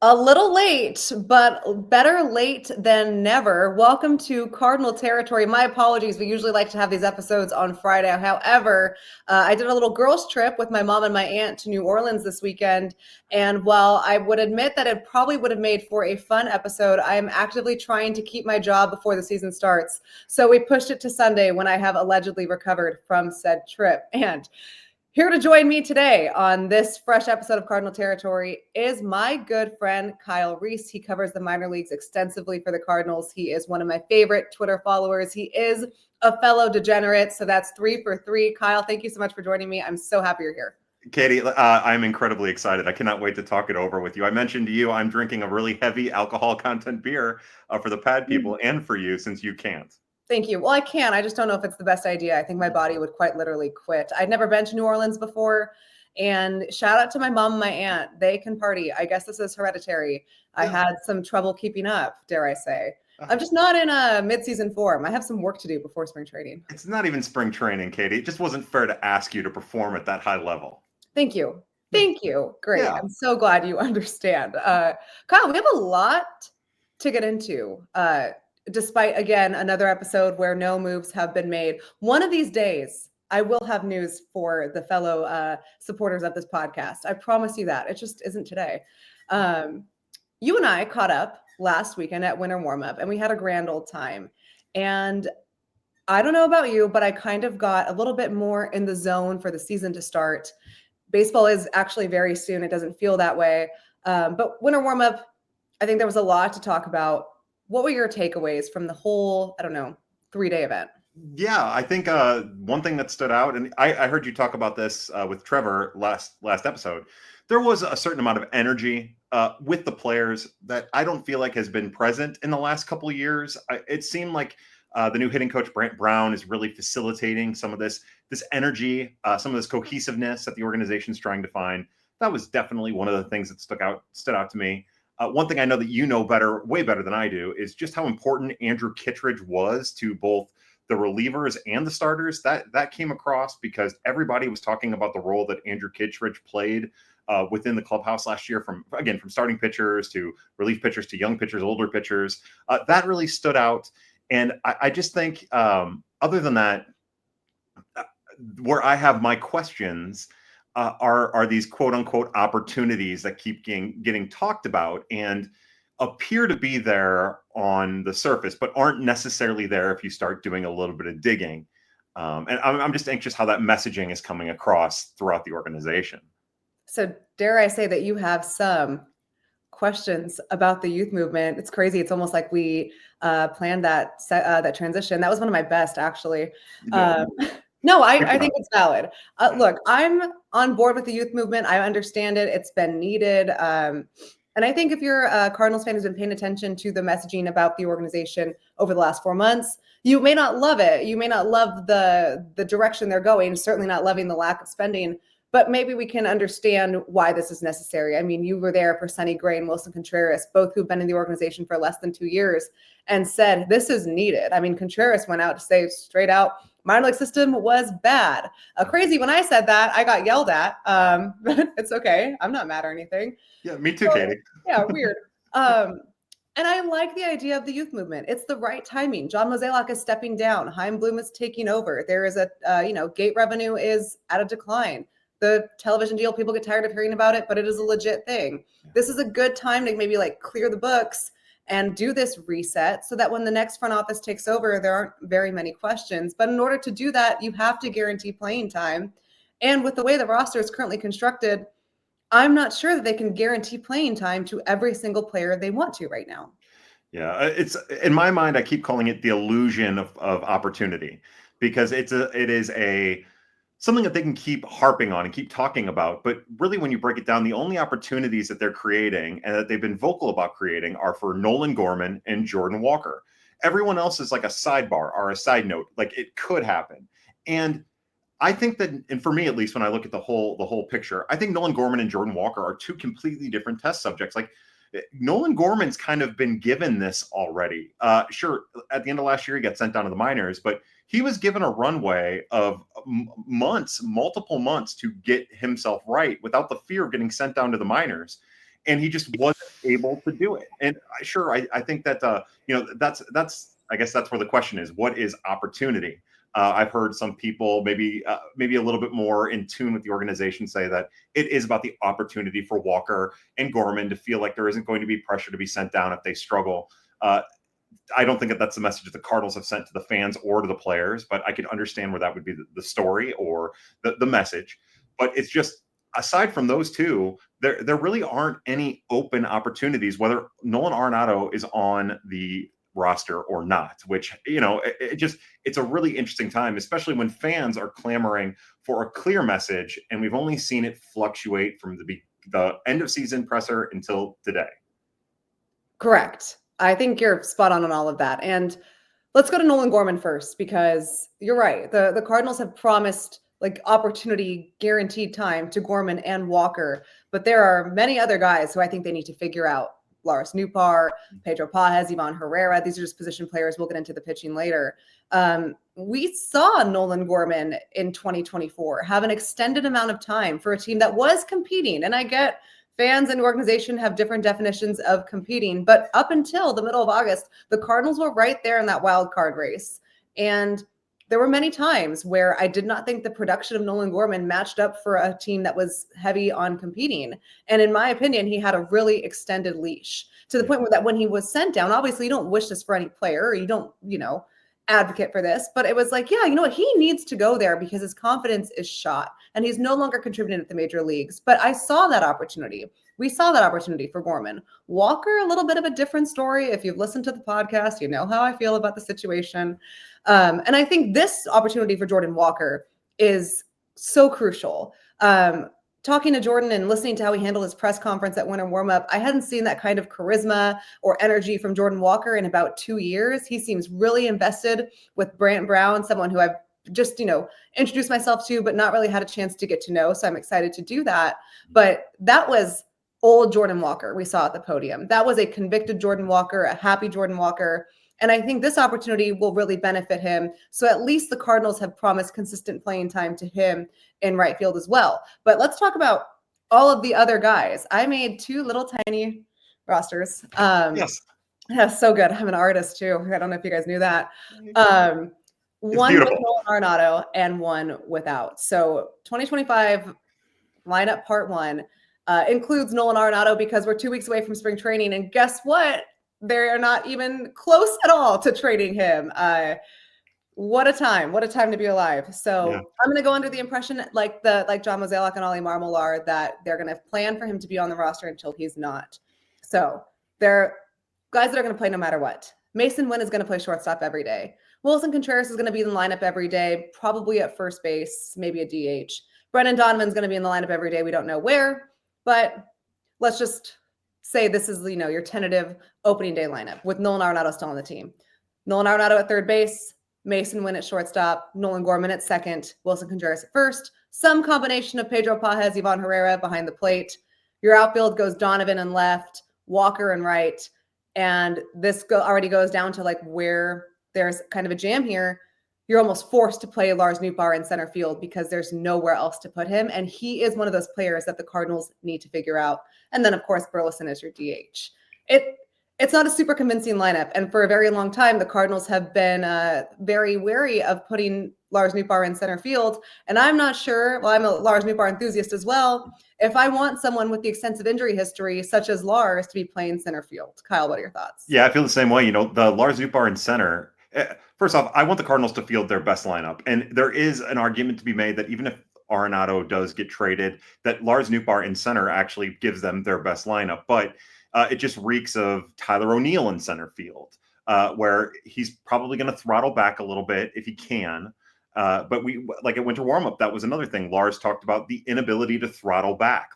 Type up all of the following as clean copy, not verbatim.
A little late, but better late than never. Welcome to Cardinal territory. My apologies. We usually like to have these episodes on Friday. However, I did a little girls' trip with my mom and my aunt to New Orleans this weekend. And while I would admit that it probably would have made for a fun episode, I am actively trying to keep my job before the season starts. So we pushed it to Sunday when I have allegedly recovered from said trip. And here to join me today on this fresh episode of Cardinal Territory is my good friend Kyle Reis. He covers the minor leagues extensively for the Cardinals. He is one of my favorite Twitter followers. He is a fellow degenerate, so that's 3 for 3. Kyle, thank you so much for joining me. I'm so happy you're here. Katie, I'm incredibly excited. I cannot wait to talk it over with you. I mentioned to you I'm drinking a really heavy alcohol content beer for the pad people and for you since you can't. Thank you. Well, I can. I just don't know if it's the best idea. I think my body would quite literally quit. I'd never been to New Orleans before. And shout out to my mom and my aunt. They can party. I guess this is hereditary. I had some trouble keeping up, dare I say. I'm just not in a midseason form. I have some work to do before spring training. It's not even spring training, Katie. It just wasn't fair to ask you to perform at that high level. Thank you. Thank you. Great. Yeah. I'm so glad you understand. Kyle, we have a lot to get into. Despite, again, another episode where no moves have been made. One of these days, I will have news for the fellow supporters of this podcast. I promise you that. It just isn't today. You and I caught up last weekend at winter warm-up, and we had a grand old time. And I don't know about you, but I kind of got a little bit more in the zone for the season to start. Baseball is actually very soon. It doesn't feel that way. But winter warm-up, I think there was a lot to talk about. What were your takeaways from the whole, 3-day event? Yeah, I think one thing that stood out, and I heard you talk about this with Trevor last episode, there was a certain amount of energy with the players that I don't feel like has been present in the last couple of years. It seemed like the new hitting coach, Brant Brown, is really facilitating some of this energy, some of this cohesiveness that the organization's trying to find. That was definitely one of the things that stood out to me. One thing I know that you know way better than I do, is just how important Andrew Kittredge was to both the relievers and the starters. That came across because everybody was talking about the role that Andrew Kittredge played within the clubhouse last year, from starting pitchers to relief pitchers to young pitchers, older pitchers. That really stood out. And I just think, other than that, where I have my questions are these quote unquote opportunities that keep getting talked about and appear to be there on the surface, but aren't necessarily there if you start doing a little bit of digging. And I'm just anxious how that messaging is coming across throughout the organization. So dare I say that you have some questions about the youth movement? It's crazy. It's almost like we planned that transition. That was one of my best, actually. No, I think it's valid. Look, I'm on board with the youth movement. I understand it. It's been needed. And I think if you're a Cardinals fan who's been paying attention to the messaging about the organization over the last 4 months, you may not love it. You may not love the direction they're going, certainly not loving the lack of spending, but maybe we can understand why this is necessary. I mean, you were there for Sonny Gray and Wilson Contreras, both who've been in the organization for less than 2 years, and said, this is needed. I mean, Contreras went out to say straight out, minor league system was bad. Crazy. When I said that, I got yelled at. But it's okay. I'm not mad or anything. Yeah, me too, Katie. Yeah, weird. And I like the idea of the youth movement. It's the right timing. John Mozeliak is stepping down. Chaim Bloom is taking over. There is gate revenue is at a decline. The television deal, people get tired of hearing about it, but it is a legit thing. This is a good time to maybe clear the books and do this reset so that when the next front office takes over, there aren't very many questions. But in order to do that, you have to guarantee playing time. And with the way the roster is currently constructed, I'm not sure that they can guarantee playing time to every single player they want to right now. Yeah, it's, in my mind, I keep calling it the illusion of opportunity, because it is something that they can keep harping on and keep talking about. But really, when you break it down, the only opportunities that they're creating and that they've been vocal about creating are for Nolan, Gorman, and Jordan Walker. Everyone else is like a sidebar or a side note, like it could happen. And I think that, and for me at least, when I look at the whole picture, I think Nolan Gorman and Jordan Walker are two completely different test subjects. Like, Nolan Gorman's kind of been given this already. Sure, at the end of last year, he got sent down to the minors, but he was given a runway of multiple months to get himself right without the fear of getting sent down to the minors. and he just wasn't able to do it. And I think that I guess that's where the question is: what is opportunity? I've heard some people maybe a little bit more in tune with the organization say that it is about the opportunity for Walker and Gorman to feel like there isn't going to be pressure to be sent down if they struggle. I don't think that that's the message that the Cardinals have sent to the fans or to the players, but I could understand where that would be the story or the message. But it's just, aside from those two, there really aren't any open opportunities, whether Nolan Arenado is on the roster or not, which, it's a really interesting time, especially when fans are clamoring for a clear message. And we've only seen it fluctuate from the end of season presser until today. Correct. I think you're spot on all of that. And let's go to Nolan Gorman first, because you're right. The Cardinals have promised like opportunity, guaranteed time to Gorman and Walker, but there are many other guys who I think they need to figure out. Lars Nootbaar, Pedro Pages, Ivan Herrera. These are just position players. We'll get into the pitching later. We saw Nolan Gorman in 2024 have an extended amount of time for a team that was competing. And I get fans and organization have different definitions of competing, but up until the middle of August, the Cardinals were right there in that wild card race. And there were many times where I did not think the production of Nolan Gorman matched up for a team that was heavy on competing. And in my opinion, he had a really extended leash to the point where that when he was sent down, obviously you don't wish this for any player, or you don't, advocate for this, but it was like, yeah, you know what? He needs to go there because his confidence is shot and he's no longer contributing at the major leagues. But I saw that opportunity. We saw that opportunity for Gorman. Walker, a little bit of a different story. If you've listened to the podcast, you know how I feel about the situation. And I think this opportunity for Jordan Walker is so crucial. Talking to Jordan and listening to how he handled his press conference at winter warmup, I hadn't seen that kind of charisma or energy from Jordan Walker in about 2 years. He seems really invested with Brant Brown, someone who I've just, introduced myself to, but not really had a chance to get to know. So I'm excited to do that. But that was old Jordan Walker we saw at the podium. That was a convicted Jordan Walker, a happy Jordan Walker. And I think this opportunity will really benefit him. So at least the Cardinals have promised consistent playing time to him in right field as well. But let's talk about all of the other guys. I made 2 little tiny rosters. Yes. Yeah, so good. I'm an artist too. I don't know if you guys knew that. One with Nolan Arenado and one without. So 2025 lineup part 1 includes Nolan Arenado because we're 2 weeks away from spring training. And guess what? They're not even close at all to trading him. What a time to be alive. So yeah. I'm going to go under the impression like John Mozeliak and Ollie Marmol that they're going to plan for him to be on the roster until he's not. So they're guys that are going to play no matter what. Mason Wynn is going to play shortstop every day. Wilson Contreras is going to be in the lineup every day, probably at first base, maybe a DH. Brendan Donovan's going to be in the lineup every day. We don't know where, but let's just say this is, your tentative opening day lineup with Nolan Arenado still on the team. Nolan Arenado at third base, Mason Wynn at shortstop, Nolan Gorman at second, Wilson Contreras at first, some combination of Pedro Pages, Ivan Herrera behind the plate. Your outfield goes Donovan in left, Walker in right, and this already goes down to where there's kind of a jam here. You're almost forced to play Lars Nootbaar in center field because there's nowhere else to put him. And he is one of those players that the Cardinals need to figure out. And then, of course, Burleson is your DH. It's not a super convincing lineup. And for a very long time, the Cardinals have been very wary of putting Lars Nootbaar in center field. And I'm not sure, well, I'm a Lars Nootbaar enthusiast as well, if I want someone with the extensive injury history, such as Lars, to be playing center field. Kyle, what are your thoughts? Yeah, I feel the same way. The Lars Nootbaar in center, first off, I want the Cardinals to field their best lineup. And there is an argument to be made that even if Arenado does get traded, that Lars Nootbaar in center actually gives them their best lineup. But it just reeks of Tyler O'Neill in center field, where he's probably going to throttle back a little bit if he can. But at winter warmup, that was another thing. Lars talked about the inability to throttle back.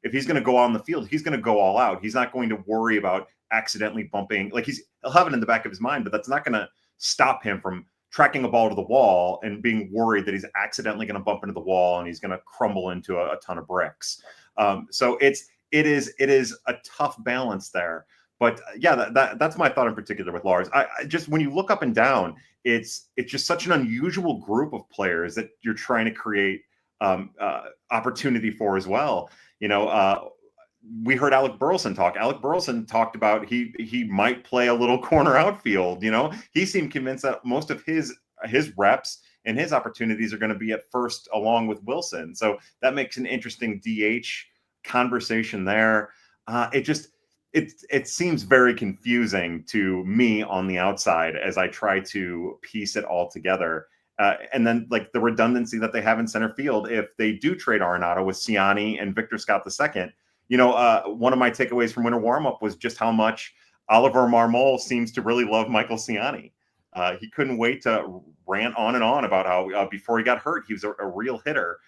If he's going to go on the field, he's going to go all out. He's not going to worry about accidentally bumping. He'll have it in the back of his mind, but that's not going to stop him from tracking a ball to the wall and being worried that he's accidentally going to bump into the wall and he's going to crumble into a ton of bricks. So it is a tough balance there. But yeah, that's my thought in particular with Lars. I just, when you look up and down, it's just such an unusual group of players that you're trying to create opportunity for as well. we heard Alec Burleson talk. Alec Burleson talked about he might play a little corner outfield. He seemed convinced that most of his reps and his opportunities are going to be at first along with Wilson. So that makes an interesting DH conversation there. It seems very confusing to me on the outside as I try to piece it all together. And then like the redundancy that they have in center field, if they do trade Arenado with Ciani and Victor Scott II, one of my takeaways from winter warmup was just how much Oliver Marmol seems to really love Michael Ciani. He couldn't wait to rant on and on about how before he got hurt, he was a real hitter.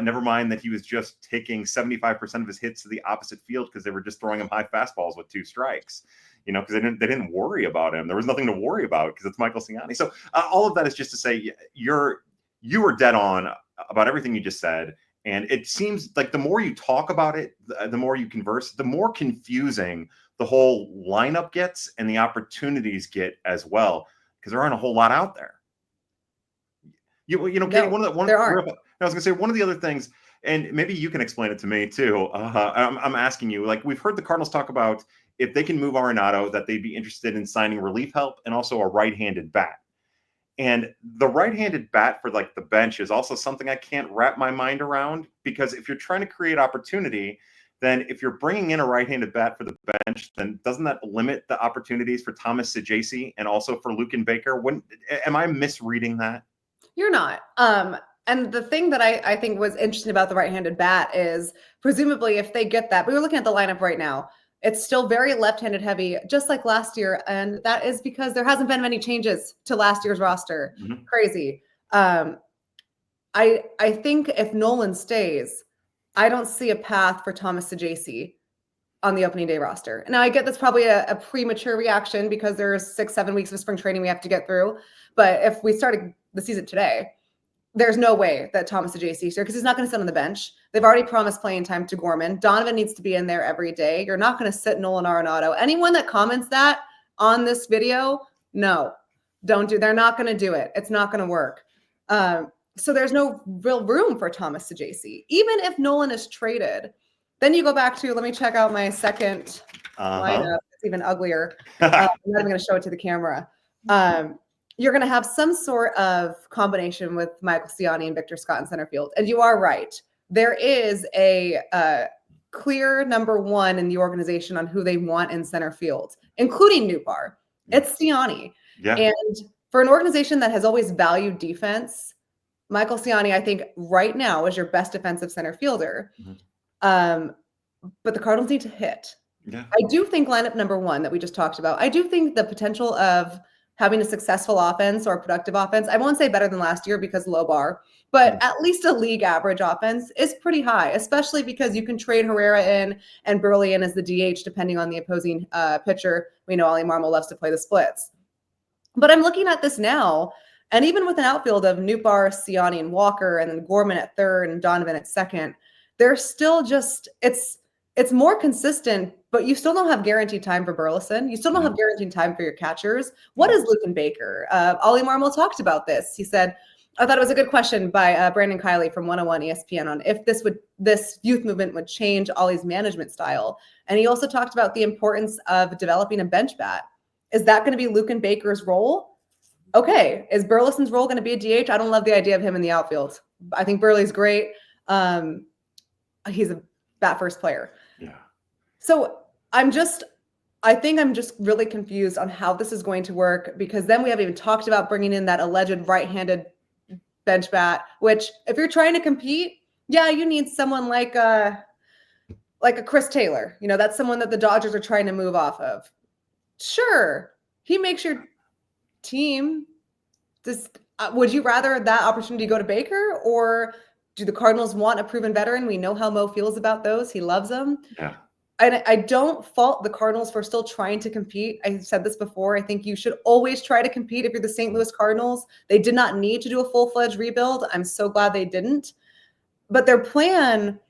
Never mind that he was just taking 75% of his hits to the opposite field because they were just throwing him high fastballs with 2 strikes. Because they didn't worry about him. There was nothing to worry about because it's Michael Ciani. So all of that is just to say you were dead on about everything you just said. And it seems like the more you talk about it, the more you converse, the more confusing the whole lineup gets and the opportunities get as well, because there aren't a whole lot out there. Katie, I was going to say one of the other things, and maybe you can explain it to me too. I'm asking you, like we've heard the Cardinals talk about if they can move Arenado, that they'd be interested in signing relief help and also a right-handed bat. And the right-handed bat for like the bench is also something I can't wrap my mind around, because if you're trying to create opportunity, then if you're bringing in a right-handed bat for the bench, then doesn't that limit the opportunities for Thomas Saggese and also for Luken Baker? Am I misreading that? You're not. And the thing that I think was interesting about the right-handed bat is presumably if they get that, we were looking at the lineup right now, it's still very left-handed heavy, just like last year. And that is because there hasn't been many changes to last year's roster. Mm-hmm. Crazy. I think if Nolan stays, I don't see a path for Thomas Saggese on the opening day roster. Now I get that's probably a premature reaction because there's 6-7 weeks of spring training we have to get through. But if we started the season today, there's no way that Thomas Saggese is here because he's not going to sit on the bench. They've already promised playing time to Gorman. Donovan needs to be in there every day. You're not going to sit Nolan Arenado. Anyone that comments that on this video, no, don't do. They're not going to do it. It's not going to work. So there's no real room for Thomas Saggese. Even if Nolan is traded, then you go back to, let me check out my second lineup. It's even uglier. I'm not even going to show it to the camera. You're going to have some sort of combination with Michael Ciani and Victor Scott in center field. And you are right. There is a clear number one in the organization on who they want in center field, including Nootbaar. It's Ciani. Yeah. And for an organization that has always valued defense, Michael Ciani, I think right now is your best defensive center fielder. Mm-hmm. But the Cardinals need to hit. Yeah. I do think lineup number one that we just talked about, I do think the potential of having a successful offense or a productive offense, I won't say better than last year because low bar, but at least a league average offense is pretty high, especially because you can trade Herrera in and Burley in as the DH, depending on the opposing pitcher. We know Ollie Marmol loves to play the splits. But I'm looking at this now, and even with an outfield of Nootbaar, Ciani, and Walker, and then Gorman at third and Donovan at second, they're still just, it's more consistent, but you still don't have guaranteed time for Burleson. You still don't have guaranteed time for your catchers. What is Luken Baker? Ollie Marmol talked about this. He said, I thought it was a good question by Brandon Kiley from 101 ESPN on if this youth movement would change Ollie's management style. And he also talked about the importance of developing a bench bat. Is that going to be Luken Baker's role? Okay. Is Burleson's role going to be a DH? I don't love the idea of him in the outfield. I think Burley's great. He's a bat first player. Yeah. So I think I'm just really confused on how this is going to work, because then we haven't even talked about bringing in that alleged right-handed bench bat, which if you're trying to compete, yeah, you need someone like a Chris Taylor. You know, that's someone that the Dodgers are trying to move off of. Sure. He makes your team just, would you rather that opportunity go to Baker, or do the Cardinals want a proven veteran? We know how Mo feels about those. He loves them. Yeah. And I don't fault the Cardinals for still trying to compete. I said this before. I think you should always try to compete if you're the St. Louis Cardinals. They did not need to do a full-fledged rebuild. I'm so glad they didn't. But their plan,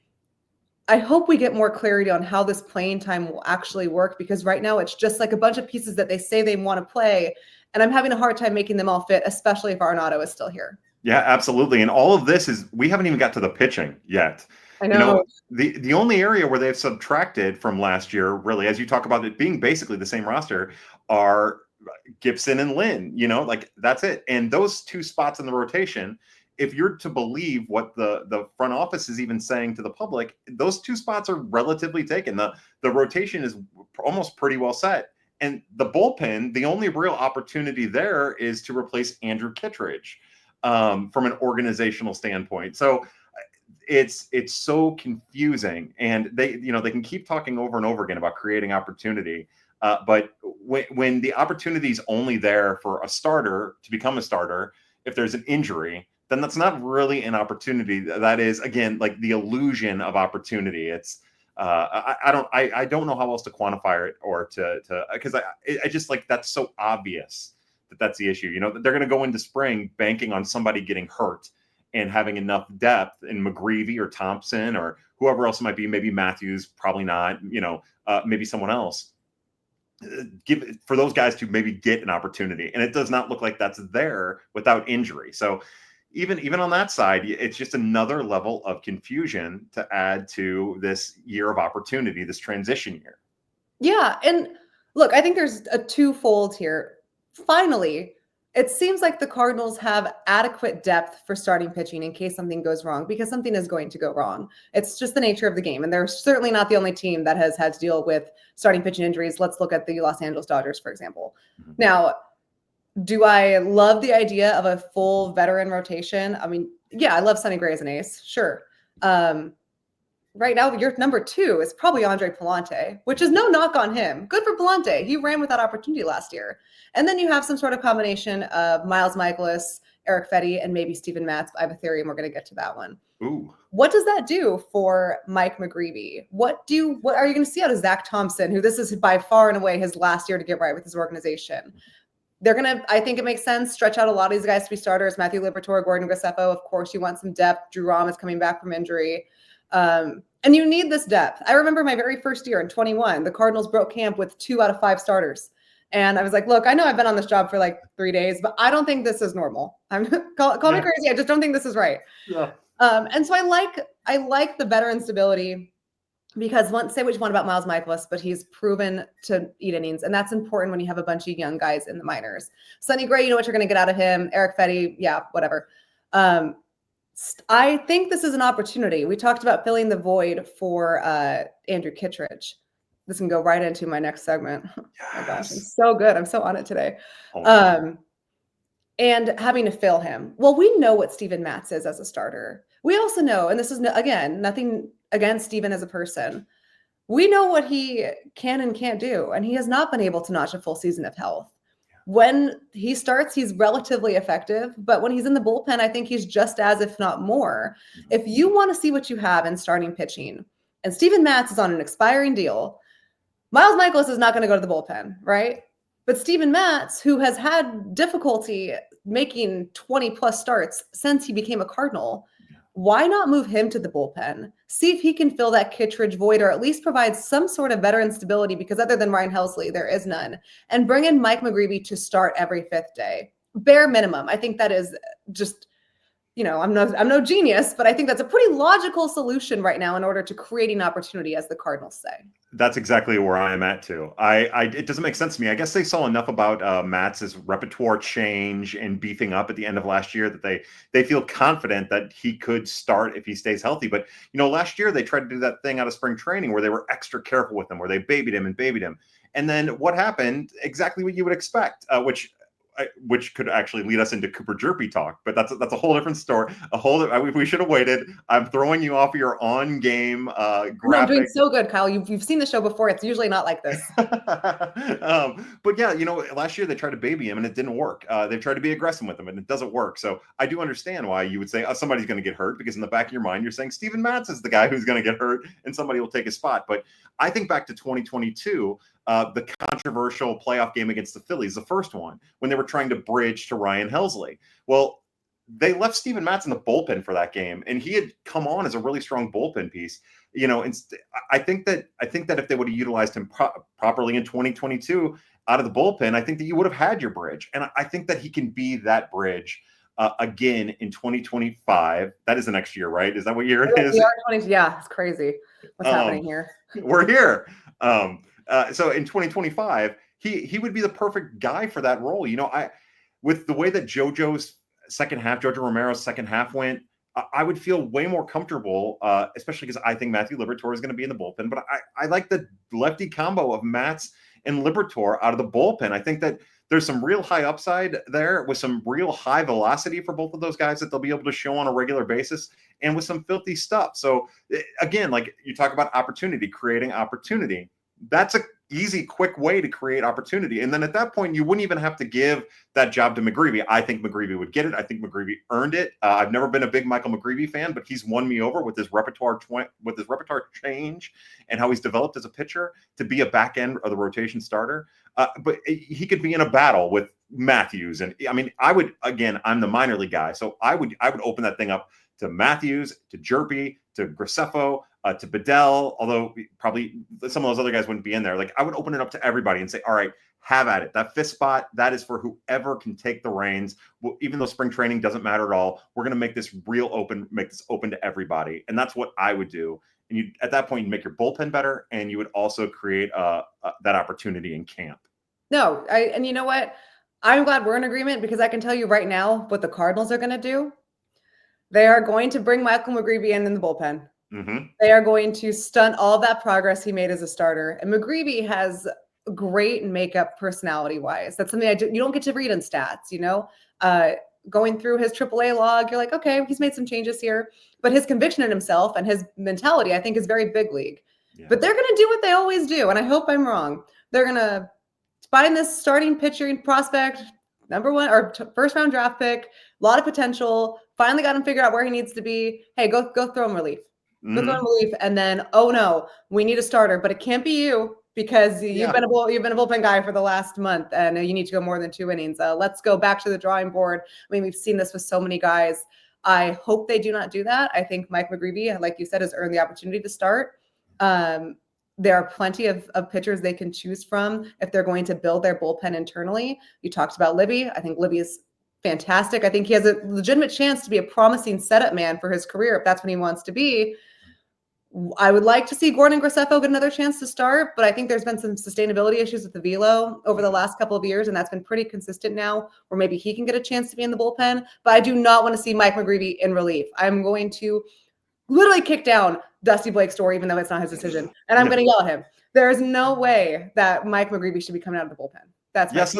I hope we get more clarity on how this playing time will actually work, because right now it's just like a bunch of pieces that they say they want to play. And I'm having a hard time making them all fit, especially if Arenado is still here. Yeah, absolutely. And all of this we haven't even got to the pitching yet. I You know, know. the only area where they've subtracted from last year, really, as you talk about it being basically the same roster, are Gibson and Lynn. Like that's it. And those two spots in the rotation, if you're to believe what the front office is even saying to the public, those two spots are relatively taken. The rotation is almost pretty well set. And the bullpen, the only real opportunity there is to replace Andrew Kittredge from an organizational standpoint. So it's so confusing, and they can keep talking over and over again about creating opportunity, but when the opportunity is only there for a starter to become a starter, if there's an injury, then that's not really an opportunity. That is, again, like the illusion of opportunity. It's I don't know how else to quantify it, or to because I just, like, that's so obvious that's the issue. They're going to go into spring banking on somebody getting hurt and having enough depth in McGreevy or Thompson or whoever else it might be, maybe Matthews, probably not, maybe someone else, for those guys to maybe get an opportunity. And it does not look like that's there without injury. So even on that side, it's just another level of confusion to add to this year of opportunity, this transition year. Yeah. And look, I think there's a twofold here. Finally, it seems like the Cardinals have adequate depth for starting pitching in case something goes wrong, because something is going to go wrong. It's just the nature of the game. And they're certainly not the only team that has had to deal with starting pitching injuries. Let's look at the Los Angeles Dodgers, for example. Mm-hmm. Now, do I love the idea of a full veteran rotation? I mean, yeah, I love Sonny Gray as an ace. Sure. Right now, your number 2 is probably Andre Pallante, which is no knock on him. Good for Pallante. He ran with that opportunity last year. And then you have some sort of combination of Miles Michaelis, Eric Fetty, and maybe Steven Matz. I have a theory, and we're going to get to that one. Ooh. What does that do for Mike McGreevy? What are you going to see out of Zach Thompson, who this is by far and away his last year to get right with his organization? They're going to, I think it makes sense, stretch out a lot of these guys to be starters. Matthew Liberatore, Gordon Graceffo, of course, you want some depth. Drew Rom is coming back from injury. And you need this depth. I remember my very first year in 21, the Cardinals broke camp with 2 out of 5 starters. And I was like, look, I know I've been on this job for like 3 days, but I don't think this is normal. Call me crazy. I just don't think this is right. Yeah. And so I like the veteran stability, because say what you want about Miles Michaelis, but he's proven to eat innings. And that's important when you have a bunch of young guys in the minors. Sonny Gray, you know what you're going to get out of him. Eric Fetty, yeah, whatever. I think this is an opportunity. We talked about filling the void for Andrew Kittredge. This can go right into my next segment. Yes. Oh my gosh, I'm so good. I'm so on it today. And having to fill him. Well, we know what Steven Matz is as a starter. We also know, and this is, again, nothing against Steven as a person. We know what he can and can't do, and he has not been able to notch a full season of health. When he starts, he's relatively effective, but when he's in the bullpen, I think he's just as, if not more. If you want to see what you have in starting pitching, and Steven Matz is on an expiring deal, Miles Michaelis is not going to go to the bullpen, right? But Steven Matz, who has had difficulty making 20-plus starts since he became a Cardinal, why not move him to the bullpen? See if he can fill that Kittredge void, or at least provide some sort of veteran stability, because other than Ryan Helsley, there is none. And bring in Mike McGreevy to start every 5th day. Bare minimum. I think that is just, I'm no genius, but I think that's a pretty logical solution right now in order to create an opportunity, as the Cardinals say. That's exactly where I am at too. It doesn't make sense to me. I guess they saw enough about Matz's repertoire change and beefing up at the end of last year that they feel confident that he could start if he stays healthy. But last year they tried to do that thing out of spring training where they were extra careful with him, where they babied him. And then what happened? Exactly what you would expect, which could actually lead us into Cooper Jerpy talk, but that's a whole different story. We should have waited. I'm throwing you off your on-game graphic. No, I'm doing so good, Kyle. You've seen the show before. It's usually not like this. But yeah, last year they tried to baby him and it didn't work. They tried to be aggressive with him and it doesn't work. So I do understand why you would say somebody's going to get hurt, because in the back of your mind you're saying Steven Matz is the guy who's going to get hurt and somebody will take his spot. But I think back to 2022. The controversial playoff game against the Phillies, the first one, when they were trying to bridge to Ryan Helsley. Well, they left Steven Matz in the bullpen for that game, and he had come on as a really strong bullpen piece. And I think that if they would have utilized him properly in 2022 out of the bullpen, I think that you would have had your bridge, and I think that he can be that bridge again in 2025. That is the next year, right? Is that what year it is? Yeah, it's crazy what's happening here. We're here. So in 2025, he would be the perfect guy for that role. With the way that Jojo Romero's second half went, I would feel way more comfortable, especially because I think Matthew Liberatore is going to be in the bullpen. But I like the lefty combo of Matz and Liberatore out of the bullpen. I think that there's some real high upside there with some real high velocity for both of those guys that they'll be able to show on a regular basis, and with some filthy stuff. So again, like you talk about opportunity, creating opportunity. That's a easy, quick way to create opportunity. And then at that point, you wouldn't even have to give that job to McGreevy. I think McGreevy would get it. I think McGreevy earned it. I've never been a big Michael McGreevy fan, but he's won me over with his repertoire change and how he's developed as a pitcher to be a back end of the rotation starter. But he could be in a battle with Matthews. And I mean, I'm the minor league guy. So I would open that thing up to Matthews, to Jerpy, to Graceffo, to Bedell, although probably some of those other guys wouldn't be in there. Like, I would open it up to everybody and say, all right, have at it. That fifth spot, that is for whoever can take the reins. Well, even though spring training doesn't matter at all, we're going to make this open to everybody. And that's what I would do. And at that point, you make your bullpen better, and you would also create that opportunity in camp. No, and you know what? I'm glad we're in agreement, because I can tell you right now what the Cardinals are going to do. They are going to bring Michael McGreevy in the bullpen. Mm-hmm. They are going to stunt all that progress he made as a starter. And McGreevy has great makeup personality-wise. That's something you don't get to read in stats, going through his AAA log, you're like, okay, he's made some changes here. But his conviction in himself and his mentality, I think, is very big league. Yeah. But they're going to do what they always do, and I hope I'm wrong. They're going to find this starting pitcher prospect, number one or first round draft pick, a lot of potential. Finally got him figured out where he needs to be. Hey, go throw him relief. Go throw him relief, and then, oh no, we need a starter, but it can't be you, because you've been a bullpen guy for the last month, and you need to go more than 2 innings. Let's go back to the drawing board. I mean, we've seen this with so many guys. I hope they do not do that. I think Mike McGreevy, like you said, has earned the opportunity to start. There are plenty of pitchers they can choose from if they're going to build their bullpen internally. You talked about Libby. I think Libby is fantastic. I think he has a legitimate chance to be a promising setup man for his career, if that's what he wants to be. I would like to see Gordon Graceffo get another chance to start, but I think there's been some sustainability issues with the velo over the last couple of years, and that's been pretty consistent now, where maybe he can get a chance to be in the bullpen. But I do not want to see Mike McGreevy in relief. I'm going to literally kick down Dusty Blake's door, even though it's not his decision, and I'm going to yell at him. There is no way that Mike McGreevy should be coming out of the bullpen. That's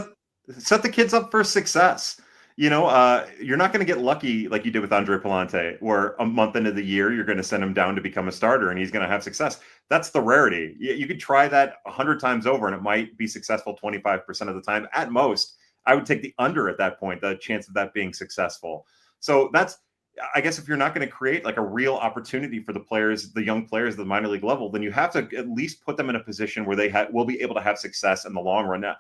set the kids up for success. You're not going to get lucky like you did with Andre Palante, where a month into the year, you're going to send him down to become a starter and he's going to have success. That's the rarity. You could try that 100 times over and it might be successful 25% of the time. At most, I would take the under at that point, the chance of that being successful. So I guess if you're not going to create like a real opportunity for the young players at the minor league level, then you have to at least put them in a position where they will be able to have success in the long run. Now,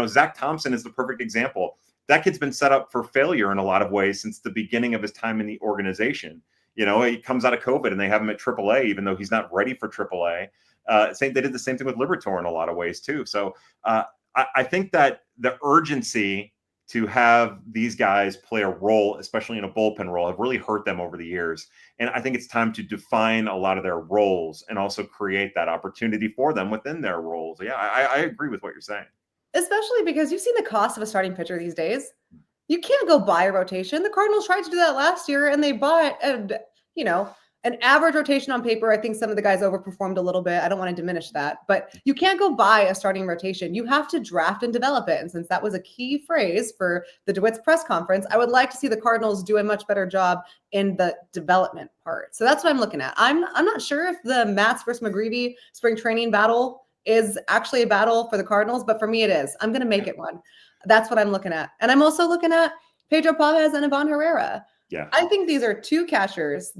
Zach Thompson is the perfect example. That kid's been set up for failure in a lot of ways since the beginning of his time in the organization. He comes out of COVID and they have him at AAA, even though he's not ready for AAA. They did the same thing with Liberatore in a lot of ways too. So I think that the urgency to have these guys play a role, especially in a bullpen role, have really hurt them over the years. And I think it's time to define a lot of their roles and also create that opportunity for them within their roles. Yeah, I agree with what you're saying. Especially because you've seen the cost of a starting pitcher these days. You can't go buy a rotation. The Cardinals tried to do that last year, and they bought, an average rotation on paper. I think some of the guys overperformed a little bit. I don't want to diminish that, but you can't go buy a starting rotation. You have to draft and develop it. And since that was a key phrase for the DeWitt's press conference, I would like to see the Cardinals do a much better job in the development part. So that's what I'm looking at. I'm not sure if the Matz versus McGreevy spring training battle is actually a battle for the Cardinals, but for me it is. I'm going to make it one. That's what I'm looking at. And I'm also looking at Pedro Pavez and Ivan Herrera. Yeah. I think these are two catchers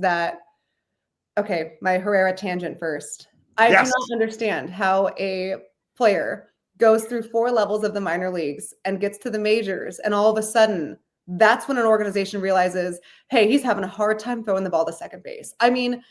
okay, my Herrera tangent first. I do not understand how a player goes through 4 levels of the minor leagues and gets to the majors, and all of a sudden, that's when an organization realizes, hey, he's having a hard time throwing the ball to second base. I mean,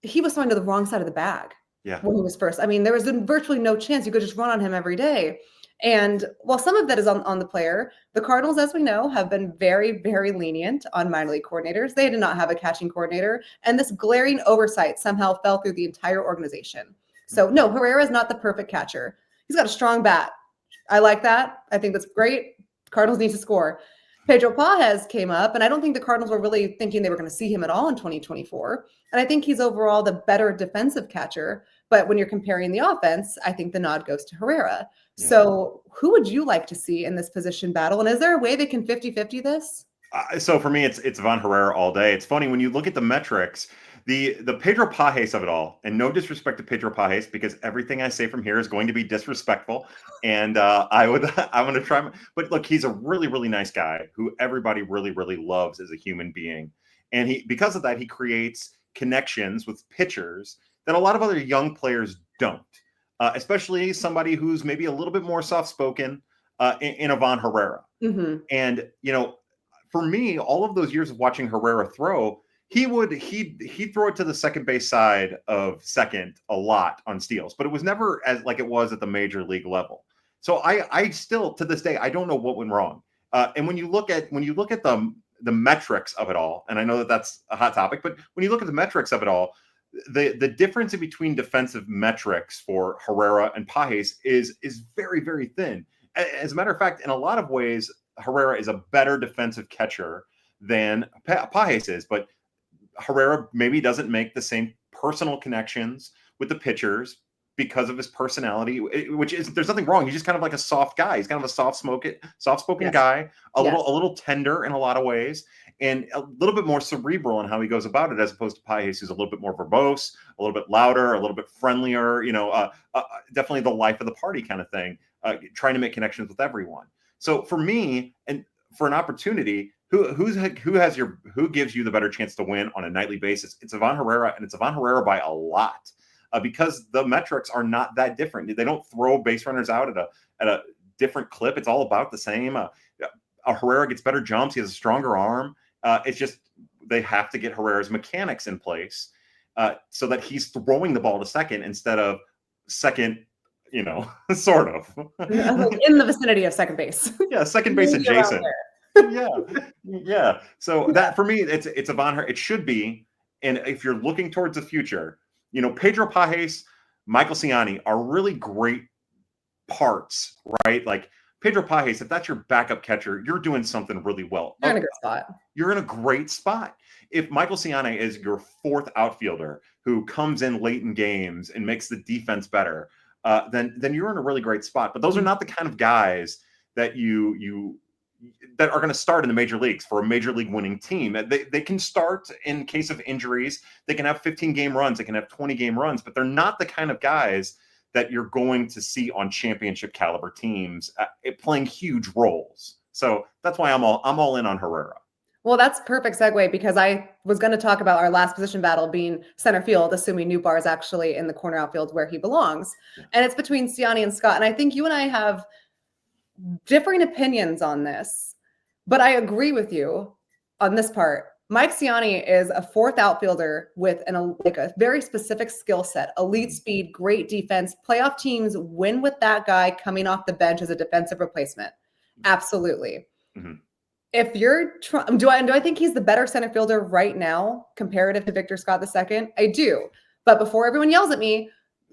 he was throwing to the wrong side of the bag. Yeah. When he was first. I mean, there was virtually no chance you could just run on him every day. And while some of that is on the player, the Cardinals, as we know, have been very, very lenient on minor league coordinators. They did not have a catching coordinator, and this glaring oversight somehow fell through the entire organization. So no, Herrera is not the perfect catcher. He's got a strong bat. I like that. I think that's great. Cardinals need to score. Pedro Pages came up, and I don't think the Cardinals were really thinking they were going to see him at all in 2024. And I think he's overall the better defensive catcher. But when you're comparing the offense, I think the nod goes to Herrera. Yeah. So who would you like to see in this position battle? And is there a way they can 50-50 this? So for me, it's Ivan Herrera all day. It's funny when you look at the metrics, the Pedro Pages of it all, and no disrespect to Pedro Pages, because everything I say from here is going to be disrespectful. And I'm going to try. But look, he's a really, really nice guy who everybody really, really loves as a human being. And because of that, he creates connections with pitchers that a lot of other young players don't, especially somebody who's maybe a little bit more soft-spoken in Ivan Herrera. Mm-hmm. And, for me, all of those years of watching Herrera throw, he'd throw it to the second base side of second a lot on steals, but it was never as like it was at the major league level. So I still, to this day, I don't know what went wrong. And when you look at the metrics of it all, and I know that that's a hot topic, but when you look at the metrics of it all, the difference in between defensive metrics for Herrera and Pages is very, very thin. As a matter of fact, in a lot of ways, Herrera is a better defensive catcher than Pages is, but Herrera maybe doesn't make the same personal connections with the pitchers because of his personality, which is, there's nothing wrong. He's just kind of like a soft guy. He's kind of a soft-spoken yes. guy, a little tender in a lot of ways, and a little bit more cerebral in how he goes about it, as opposed to Pages, who's a little bit more verbose, a little bit louder, a little bit friendlier, definitely the life of the party kind of thing, trying to make connections with everyone. So for me, and for an opportunity, who gives you the better chance to win on a nightly basis? It's Ivan Herrera, and it's Ivan Herrera by a lot, because the metrics are not that different. They don't throw base runners out at a different clip. It's all about the same. Herrera gets better jumps. He has a stronger arm. It's just they have to get Herrera's mechanics in place so that he's throwing the ball to second instead of second. Sort of in the vicinity of second base. Yeah, second base adjacent. Yeah. So that for me, it's Ivan Herrera. It should be. And if you're looking towards the future, Pedro Pages, Michael Ciani are really great parts, right? Like Pedro Pages, if that's your backup catcher, you're doing something really well. You're in a good spot. You're in a great spot. If Michael Ciani is your fourth outfielder who comes in late in games and makes the defense better, then you're in a really great spot. But those are not the kind of guys that that are going to start in the major leagues for a major league winning team. They can start in case of injuries. They can have 15-game runs. They can have 20-game runs, but they're not the kind of guys that you're going to see on championship caliber teams playing huge roles. So that's why I'm all in on Herrera. Well, that's perfect segue, because I was going to talk about our last position battle being center field, assuming Newbar is actually in the corner outfield where he belongs. Yeah. And it's between Ciani and Scott. And I think you and I have differing opinions on this, but I agree with you on this part. Mike Ciani is a fourth outfielder with a very specific skill set, elite speed, great defense. Playoff teams win with that guy coming off the bench as a defensive replacement. Absolutely. Mm-hmm. If you're do I think he's the better center fielder right now comparative to Victor Scott II? I do. But before everyone yells at me,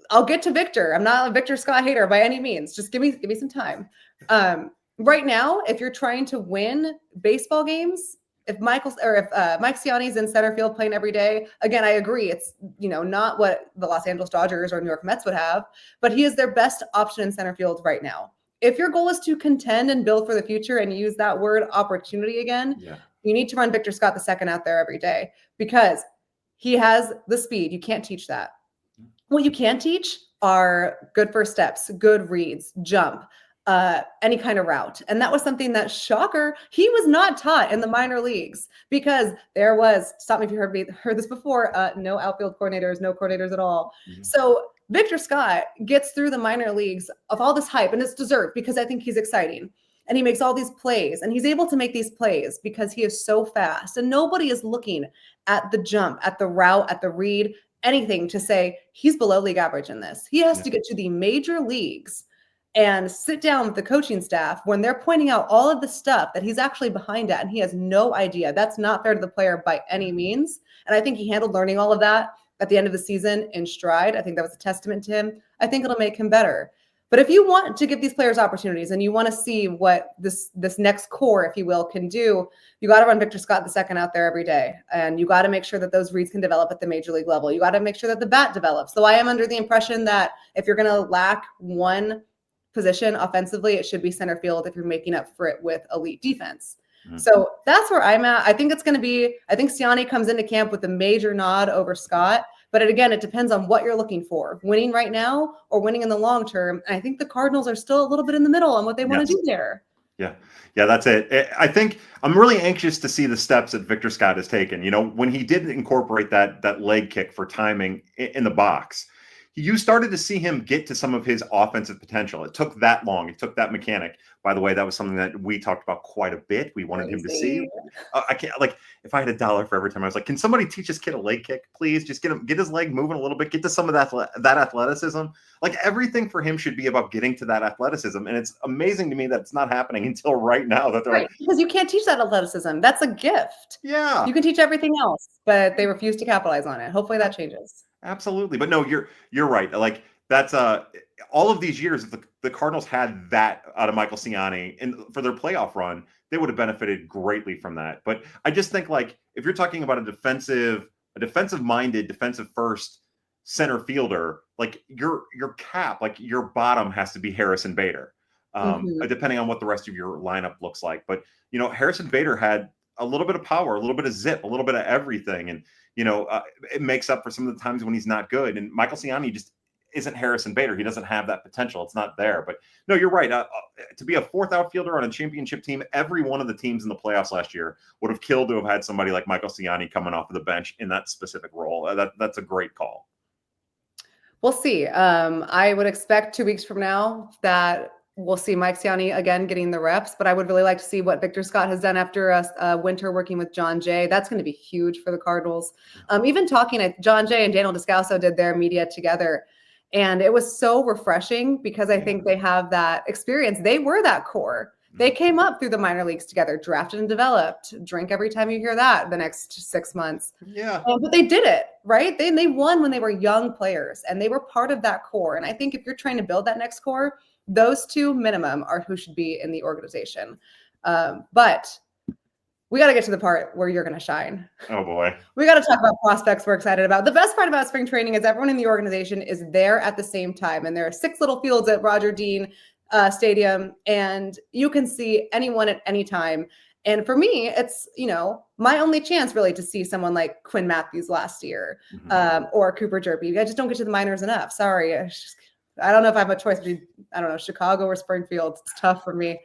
I'll get to Victor. I'm not a Victor Scott hater by any means. Just give me some time. Right now, if you're trying to win baseball games, if Mike Ciani's in center field playing every day, again, I agree. It's not what the Los Angeles Dodgers or New York Mets would have, but he is their best option in center field right now. If your goal is to contend and build for the future and use that word opportunity again, you need to run Victor Scott II out there every day, because he has the speed. You can't teach that. What you can teach are good first steps, good reads, jump, any kind of route. And that was something that, shocker, he was not taught in the minor leagues, because there was, stop me if you heard this before, no outfield coordinators, no coordinators at all. Mm-hmm. So Victor Scott gets through the minor leagues of all this hype, and it's deserved, because I think he's exciting. And he makes all these plays, and he's able to make these plays because he is so fast. And nobody is looking at the jump, at the route, at the read, anything to say he's below league average in this. He has to get to the major leagues and sit down with the coaching staff when they're pointing out all of the stuff that he's actually behind at and he has no idea. That's not fair to the player by any means. And I think he handled learning all of that at the end of the season in stride. I think that was a testament to him. I think it'll make him better. But if you want to give these players opportunities and you want to see what this next core, if you will, can do, you got to run Victor Scott II out there every day. And you got to make sure that those reads can develop at the major league level. You got to make sure that the bat develops. So I am under the impression that if you're going to lack one position offensively, it should be center field if you're making up for it with elite defense. Mm-hmm. So that's where I'm at. I think it's going to be, I think Siani comes into camp with a major nod over Scott. But again, it depends on what you're looking for, winning right now or winning in the long term. And I think the Cardinals are still a little bit in the middle on what they want to do there. Yeah, that's it. I think I'm really anxious to see the steps that Victor Scott has taken. You know, when he did incorporate that leg kick for timing in the box, you started to see him get to some of his offensive potential. It took that long. It took that mechanic. By the way, that was something that we talked about quite a bit. We wanted him to see. I can't, like, if I had $1 for every time I was like, can somebody teach this kid a leg kick, please? Just get his leg moving a little bit, get to some of that athleticism. Like, everything for him should be about getting to that athleticism. And it's amazing to me that it's not happening until right now. That they're right, because you can't teach that athleticism. That's a gift. Yeah. You can teach everything else, but they refuse to capitalize on it. Hopefully that changes. Absolutely. But no, you're right. Like, that's all of these years, if the Cardinals had that out of Michael Siani and for their playoff run, they would have benefited greatly from that. But I just think, like, if you're talking about a defensive-minded, defensive-first center fielder, like your cap, like your bottom has to be Harrison Bader, depending on what the rest of your lineup looks like. But, you know, Harrison Bader had a little bit of power, a little bit of zip, a little bit of everything. And, you know, it makes up for some of the times when he's not good. And Michael Siani just isn't Harrison Bader. He doesn't have that potential. It's not there. But no, you're right. To be a fourth outfielder on a championship team, every one of the teams in the playoffs last year would have killed to have had somebody like Michael Siani coming off of the bench in that specific role. That's a great call. We'll see. I would expect 2 weeks from now that we'll see Mike Siani again getting the reps, but I would really like to see what Victor Scott has done after a winter working with John Jay. That's going to be huge for the Cardinals. Even talking, John Jay and Daniel Descalso did their media together, and it was so refreshing because I think they have that experience. They were that core. They came up through the minor leagues together, drafted and developed. Drink every time you hear that the next 6 months. Yeah. But they did it, right? They won when they were young players, and they were part of that core. And I think if you're trying to build that next core, those two minimum are who should be in the organization. But we got to get to the part where you're going to shine. Oh, boy. We got to talk about prospects we're excited about. The best part about spring training is everyone in the organization is there at the same time. And there are 6 little fields at Roger Dean Stadium, and you can see anyone at any time. And for me, it's, you know, my only chance really to see someone like Quinn Matthews last year or Cooper Jerpy. I just don't get to the minors enough. Sorry. I don't know if I have a choice between, I don't know, Chicago or Springfield. It's tough for me.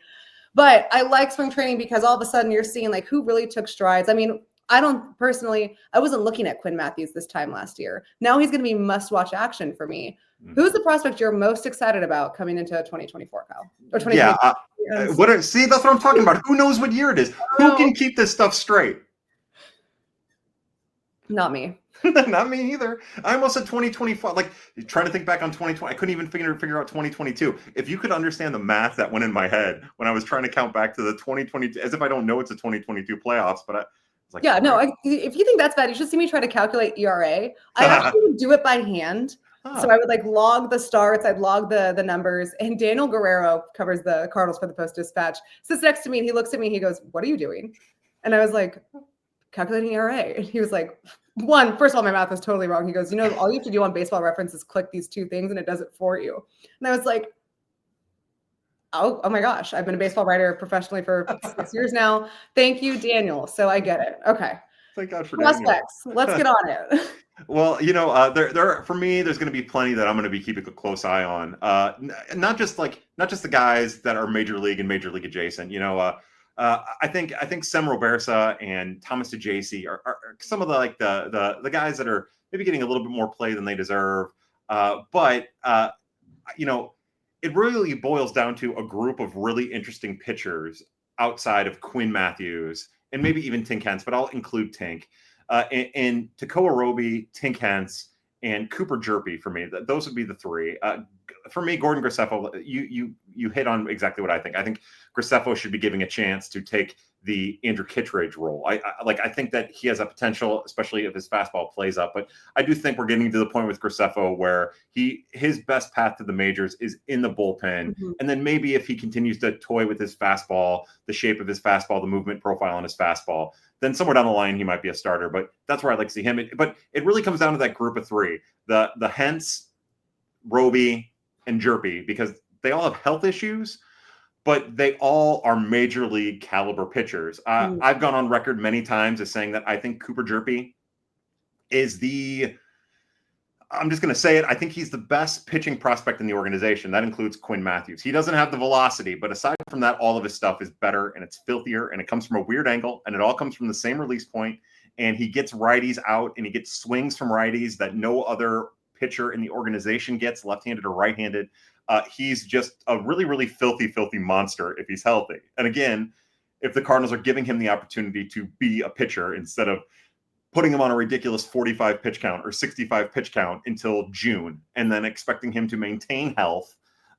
But I like spring training because all of a sudden you're seeing like who really took strides. I mean, I wasn't looking at Quinn Matthews this time last year. Now he's going to be must-watch action for me. Who's the prospect you're most excited about coming into 2024, Kyle? Or 2024? Yeah. See, that's what I'm talking about. Who knows what year it is? Who can keep this stuff straight? Not me. Not me either. I almost said 2024. Like, trying to think back on 2020, I couldn't even figure out 2022. If you could understand the math that went in my head when I was trying to count back to the 2022, as if I don't know it's a 2022 playoffs, but I was like, yeah, no. If you think that's bad, you should see me try to calculate ERA. I actually would do it by hand. So I would like log the starts, I'd log the numbers, and Daniel Guerrero covers the Cardinals for the Post-Dispatch, sits next to me and he looks at me and he goes, "What are you doing?" And I was like, "Calculating ERA." And he was like, first of all, my math was totally wrong. He goes, "You know, all you have to do on Baseball Reference is click these 2 things and it does it for you." And I was like, oh my gosh, I've been a baseball writer professionally for 6 years now. Thank you, Daniel. So I get it. Okay. Thank God for prospects. Let's get on it. Well, you know, there for me, there's going to be plenty that I'm going to be keeping a close eye on. Not just the guys that are major league and major league adjacent. You know, I think Sem Robersa and Thomas DeJacy are some of the guys that are maybe getting a little bit more play than they deserve. But you know, it really boils down to a group of really interesting pitchers outside of Quinn Matthews and maybe even Tink Hence, but I'll include Tink. And Tekoa Roby, Tink Hence, and Cooper Jerpy for me. Those would be the 3. for me, Gordon Graceffo, you hit on exactly what I think. I think Graceffo should be giving a chance to take the Andrew Kittredge role. I think that he has a potential, especially if his fastball plays up. But I do think we're getting to the point with Graceffo where his best path to the majors is in the bullpen. Mm-hmm. And then maybe if he continues to toy with his fastball, the shape of his fastball, the movement profile on his fastball, then somewhere down the line he might be a starter. But that's where I'd like to see him. But it really comes down to that group of three: the Hentz, Roby, and Jerpy, because they all have health issues, but they all are major league caliber pitchers. I've gone on record many times as saying that I think Cooper Jerpy is I'm just going to say it, I think he's the best pitching prospect in the organization. That includes Quinn Matthews. He doesn't have the velocity, but aside from that, all of his stuff is better and it's filthier and it comes from a weird angle and it all comes from the same release point. And he gets righties out and he gets swings from righties that no other pitcher in the organization gets, left-handed or right-handed. He's just a really, really filthy monster if he's healthy. And again, if the Cardinals are giving him the opportunity to be a pitcher instead of putting him on a ridiculous 45 pitch count or 65 pitch count until June, and then expecting him to maintain health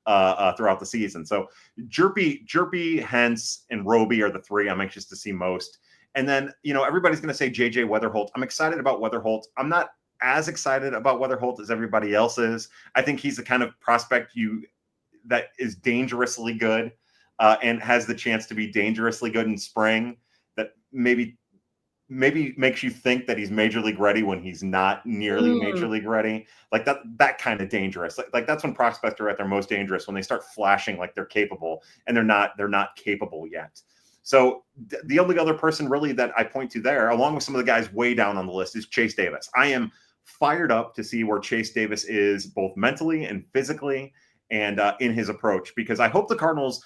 throughout the season. So Jerpy, Hentz, and Roby are the three I'm anxious to see most. And then, everybody's going to say JJ Weatherholt. I'm excited about Weatherholt. I'm not as excited about Weatherholt as everybody else is. I think he's the kind of prospect that is dangerously good and has the chance to be dangerously good in spring, that maybe makes you think that he's major league ready when he's not nearly major league ready. Like that kind of dangerous. Like that's when prospects are at their most dangerous, when they start flashing like they're capable and they're not capable yet. So the only other person really that I point to there, along with some of the guys way down on the list, is Chase Davis. I am fired up to see where Chase Davis is both mentally and physically and in his approach, because I hope the Cardinals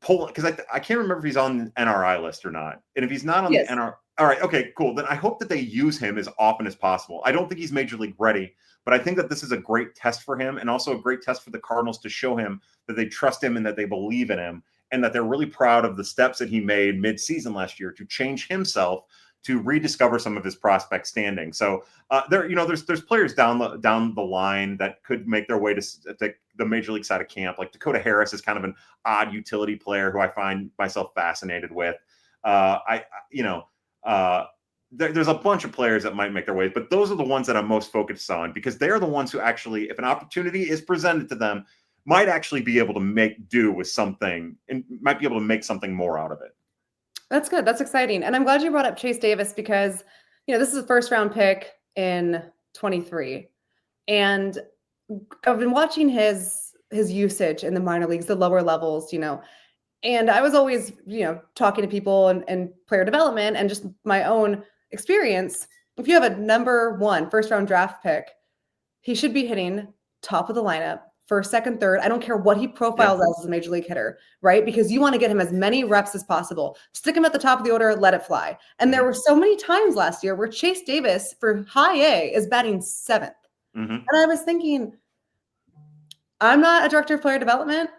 pull, because I can't remember if he's on the NRI list or not. And if he's not on the NRI, all right, okay, cool. Then I hope that they use him as often as possible. I don't think he's major league ready, but I think that this is a great test for him and also a great test for the Cardinals to show him that they trust him and that they believe in him and that they're really proud of the steps that he made mid-season last year to change himself, to rediscover some of his prospect standing. So there's players down the line that could make their way to the major league side of camp. Like Dakota Harris is kind of an odd utility player who I find myself fascinated with. There's a bunch of players that might make their way, but those are the ones that I'm most focused on, because they're the ones who actually, if an opportunity is presented to them, might actually be able to make do with something and might be able to make something more out of it. That's good. That's exciting. And I'm glad you brought up Chase Davis, because, this is a first round pick in 23. And I've been watching his usage in the minor leagues, the lower levels, and I was always, talking to people and player development and just my own experience. If you have a number 1 first round draft pick, he should be hitting top of the lineup, first, second, third. I don't care what he profiles as a major league hitter, right? Because you want to get him as many reps as possible. Stick him at the top of the order, let it fly. And there were so many times last year where Chase Davis for high A is batting 7th. Mm-hmm. And I was thinking, I'm not a director of player development.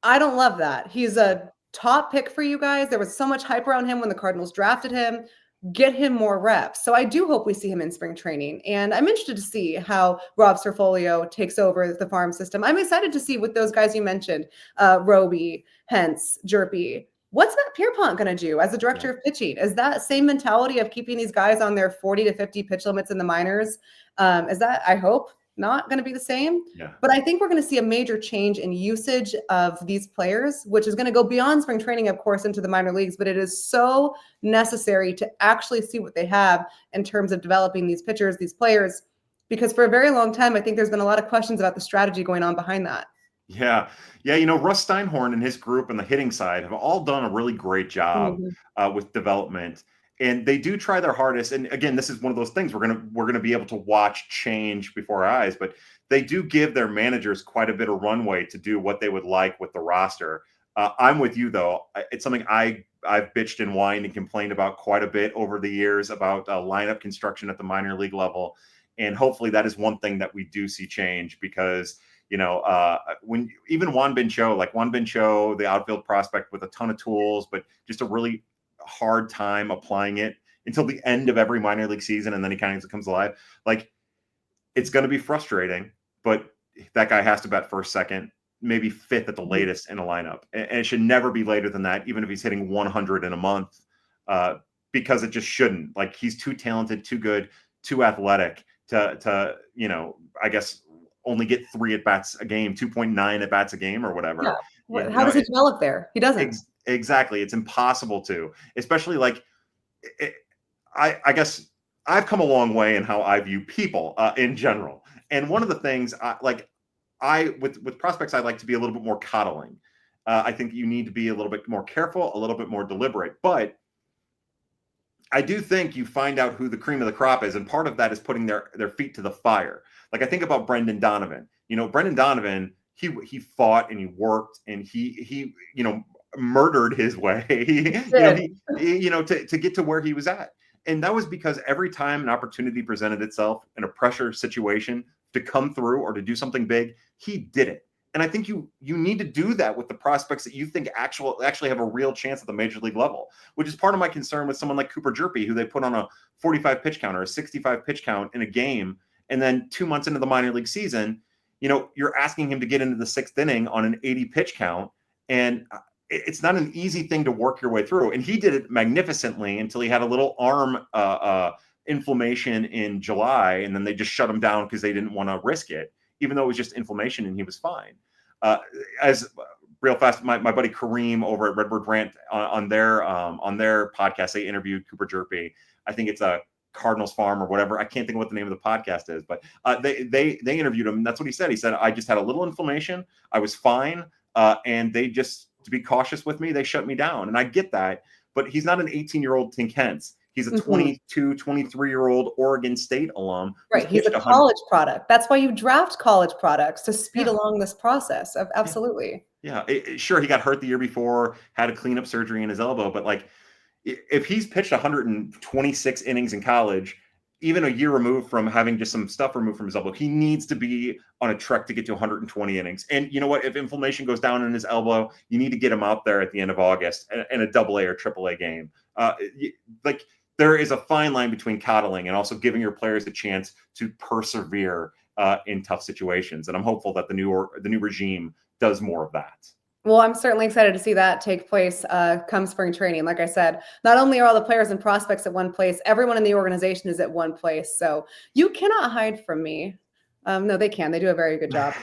I don't love that. He's a top pick for you guys. There was so much hype around him when the Cardinals drafted him. Get him more reps. So I do hope we see him in spring training. And I'm interested to see how Rob Serfolio takes over the farm system. I'm excited to see what those guys you mentioned, Roby, Hentz, Jerpy. What's Matt Pierpont going to do as a director of pitching? Is that same mentality of keeping these guys on their 40 to 50 pitch limits in the minors? Is that, I hope, not going to be the same? Yeah. But I think we're going to see a major change in usage of these players, which is going to go beyond spring training, of course, into the minor leagues. But it is so necessary to actually see what they have in terms of developing these pitchers, these players, because for a very long time, I think there's been a lot of questions about the strategy going on behind that. Yeah. Russ Steinhorn and his group on the hitting side have all done a really great job with development. And they do try their hardest. And again, this is one of those things we're gonna be able to watch change before our eyes. But they do give their managers quite a bit of runway to do what they would like with the roster. I'm with you, though. It's something I've bitched and whined and complained about quite a bit over the years about lineup construction at the minor league level. And hopefully that is one thing that we do see change, because when even Juan Bin Cho, the outfield prospect with a ton of tools, but just a really hard time applying it until the end of every minor league season, and then he kind of comes alive. Like, it's going to be frustrating, but that guy has to bat first, second, maybe fifth at the latest in a lineup. And it should never be later than that, even if he's hitting 100 in a month, because it just shouldn't. Like, he's too talented, too good, too athletic to I guess only get 3 at-bats a game, 2.9 at-bats a game or whatever. Yeah. How does he develop there? He doesn't. Exactly. It's impossible to, especially like, I guess I've come a long way in how I view people in general. And one of the things with prospects, I like to be a little bit more coddling. I think you need to be a little bit more careful, a little bit more deliberate. But I do think you find out who the cream of the crop is, and part of that is putting their feet to the fire. Like, I think about Brendan Donovan. Brendan Donovan, he fought and he worked and he murdered his way. To get to where he was at. And that was because every time an opportunity presented itself in a pressure situation to come through or to do something big, he did it. And I think you need to do that with the prospects that you think actually have a real chance at the major league level, which is part of my concern with someone like Cooper Jerpy, who they put on a 45 pitch count or a 65 pitch count in a game. And then 2 months into the minor league season, you're asking him to get into the 6th inning on an 80 pitch count. And it's not an easy thing to work your way through. And he did it magnificently until he had a little arm inflammation in July. And then they just shut him down because they didn't want to risk it, even though it was just inflammation and he was fine. As real fast, my buddy Kareem over at Redbird Rant on their podcast, they interviewed Cooper Jerpy. I think it's a Cardinals Farm or whatever. I can't think of what the name of the podcast is, but they interviewed him. And that's what he said. He said, I just had a little inflammation. I was fine. And they just, to be cautious with me, they shut me down. And I get that, but he's not an 18-year-old Tink Hence. He's a 22, 23-year-old Oregon State alum. Right. He's a college product. That's why you draft college products, to speed along this process of absolutely. Yeah. Sure. He got hurt the year before, had a cleanup surgery in his elbow, but like, if he's pitched 126 innings in college, even a year removed from having just some stuff removed from his elbow, he needs to be on a trek to get to 120 innings. And you know what? If inflammation goes down in his elbow, you need to get him out there at the end of August in a AA or AAA game. There is a fine line between coddling and also giving your players a chance to persevere in tough situations. And I'm hopeful that the new regime does more of that. Well, I'm certainly excited to see that take place come spring training. Like I said, not only are all the players and prospects at one place, everyone in the organization is at one place. So you cannot hide from me. No, they can. They do a very good job.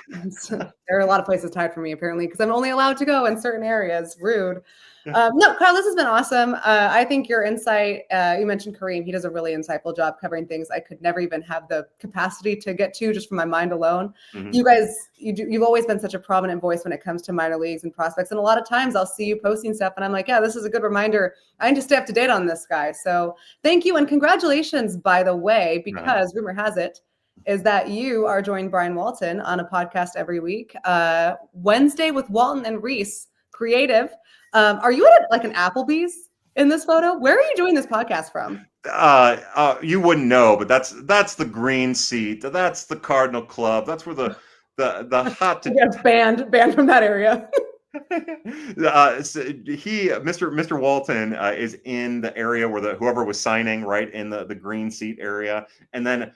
There are a lot of places to hide from me, apparently, because I'm only allowed to go in certain areas. Rude. No, Kyle, this has been awesome. I think your insight, you mentioned Kareem. He does a really insightful job covering things I could never even have the capacity to get to just from my mind alone. Mm-hmm. You guys, you've always been such a prominent voice when it comes to minor leagues and prospects. And a lot of times I'll see you posting stuff and I'm like, yeah, this is a good reminder. I need to stay up to date on this guy. So thank you. And congratulations, by the way, because rumor has it is that you are joining Brian Walton on a podcast every week. Wednesday with Walton and Reis, creative. Are you at like an Applebee's in this photo? Where are you doing this podcast from? You wouldn't know, but that's the green seat. That's the Cardinal Club. That's where the hot banned from that area. Mr. Walton is in the area where whoever was signing, right in the green seat area, and then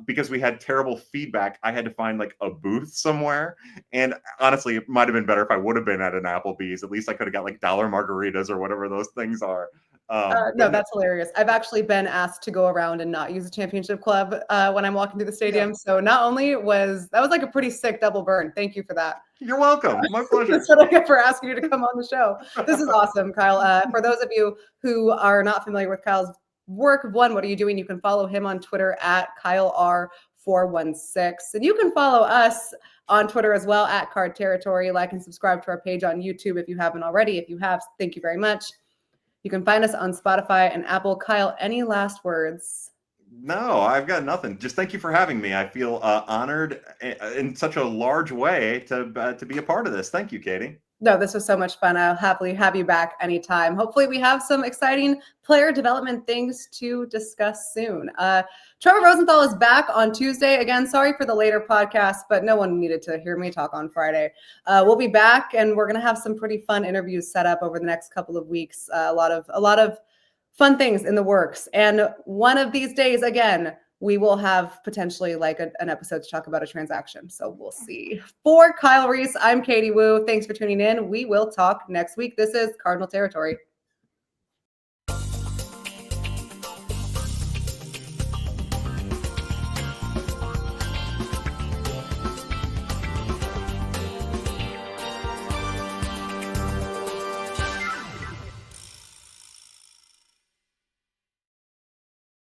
because we had terrible feedback, I had to find like a booth somewhere. And honestly, it might have been better if I would have been at an Applebee's. At least I could have got like $1 margaritas or whatever those things are. No, that's hilarious. I've actually been asked to go around and not use the championship club when I'm walking through the stadium. Yeah. So not only was that like a pretty sick double burn. Thank you for that. You're welcome. My pleasure. That's what I get for asking you to come on the show. This is awesome, Kyle. For those of you who are not familiar with Kyle's work, what are you doing? You can follow him on Twitter at KyleR416. And you can follow us on Twitter as well at Card Territory. Like and subscribe to our page on YouTube if you haven't already. If you have, thank you very much. You can find us on Spotify and Apple. Kyle, any last words? No, I've got nothing. Just thank you for having me. I feel honored in such a large way to be a part of this. Thank you, Katie. No, this was so much fun. I'll happily have you back anytime. Hopefully we have some exciting player development things to discuss soon. Trevor Rosenthal is back on Tuesday. Again, sorry for the later podcast, but no one needed to hear me talk on Friday. We'll be back and we're going to have some pretty fun interviews set up over the next couple of weeks. A lot of fun things in the works. And one of these days, again, we will have potentially like an episode to talk about a transaction. So we'll see. For Kyle Reis, I'm Katie Wu. Thanks for tuning in. We will talk next week. This is Cardinal Territory.